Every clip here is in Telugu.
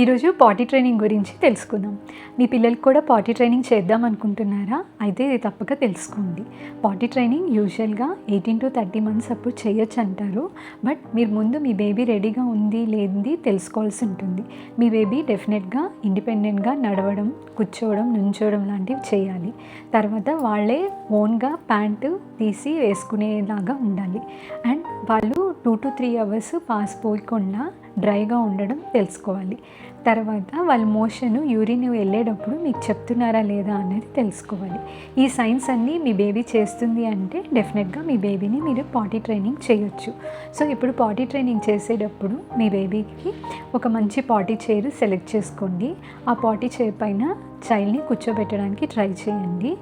ఈరోజు పాటీ ట్రైనింగ్ గురించి తెలుసుకుందాం. మీ పిల్లలకి కూడా పాటీ ట్రైనింగ్ చేద్దాం అనుకుంటున్నారా? అయితే ఇది తప్పక తెలుసుకోండి. పాటీ ట్రైనింగ్ యూజువల్‌గా 18-30 మంత్స్ అప్పుడు చేయొచ్చు అంటారు. బట్ మీరు ముందు మీ బేబీ రెడీగా ఉంది లేనిది తెలుసుకోవాల్సి ఉంటుంది. మీ బేబీ డెఫినెట్‌గా ఇండిపెండెంట్‌గా నడవడం, కూర్చోవడం, నుంచోవడం లాంటివి చేయాలి. తర్వాత వాళ్ళే ఓన్‌గా ప్యాంటు తీసి వేసుకునేలాగా ఉండాలి. అండ్ వాళ్ళు 2-3 అవర్స్ పాస్ పోయకుండా డ్రైగా ఉండడం తెలుసుకోవాలి. తర్వాత వాళ్ళ మోషను యూరిన్ వెళ్ళేటప్పుడు మీకు చెప్తున్నారా లేదా అనేది తెలుసుకోవాలి. ఈ సైన్స్ అన్నీ మీ బేబీ చేస్తుంది అంటే డెఫినెట్గా మీ బేబీని మీరు పాటీ ట్రైనింగ్ చేయొచ్చు. సో ఇప్పుడు పాటీ ట్రైనింగ్ చేసేటప్పుడు మీ బేబీకి ఒక మంచి పాటీ చైర్ సెలెక్ట్ చేసుకోండి. ఆ పాటీ చైర్ పైన చైల్డ్ని కూర్చోబెట్టడానికి ట్రై చేయండి.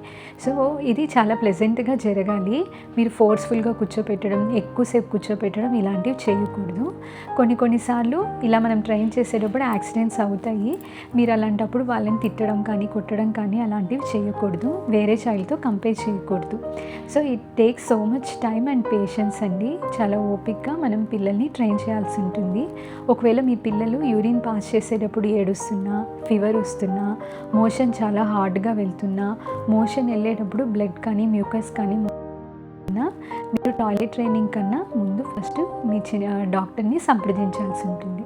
సో ఇది చాలా ప్లెజెంట్గా జరగాలి. మీరు ఫోర్స్ఫుల్గా కూర్చోపెట్టడం, ఎక్కువసేపు కూర్చోపెట్టడం ఇలాంటివి చేయకూడదు. కొన్నిసార్లు ఇలా మనం ట్రైన్ చేసేటప్పుడు యాక్సిడెంట్స్ అవుతాయి. మీరు అలాంటప్పుడు వాళ్ళని తిట్టడం కానీ, కొట్టడం కానీ అలాంటివి చేయకూడదు. వేరే చైల్డ్తో కంపేర్ చేయకూడదు. So it takes so much time and patience అండి. చాలా ఓపికగా మనం పిల్లల్ని ట్రైన్ చేయాల్సి ఉంటుంది. ఒకవేళ మీ పిల్లలు యూరిన్ పాస్ చేసేటప్పుడు ఏడుస్తున్నా, ఫీవర్ వస్తున్నా, మోషన్ చాలా హార్డ్గా వెళ్తున్నా, మోషన్ వెళ్ళేటప్పుడు బ్లడ్ కానీ మ్యూకస్ కానీ మీరు టాయిలెట్ ట్రైనింగ్ కన్నా ముందు ఫస్ట్ మీ డాక్టర్ని సంప్రదించాల్సి ఉంటుంది.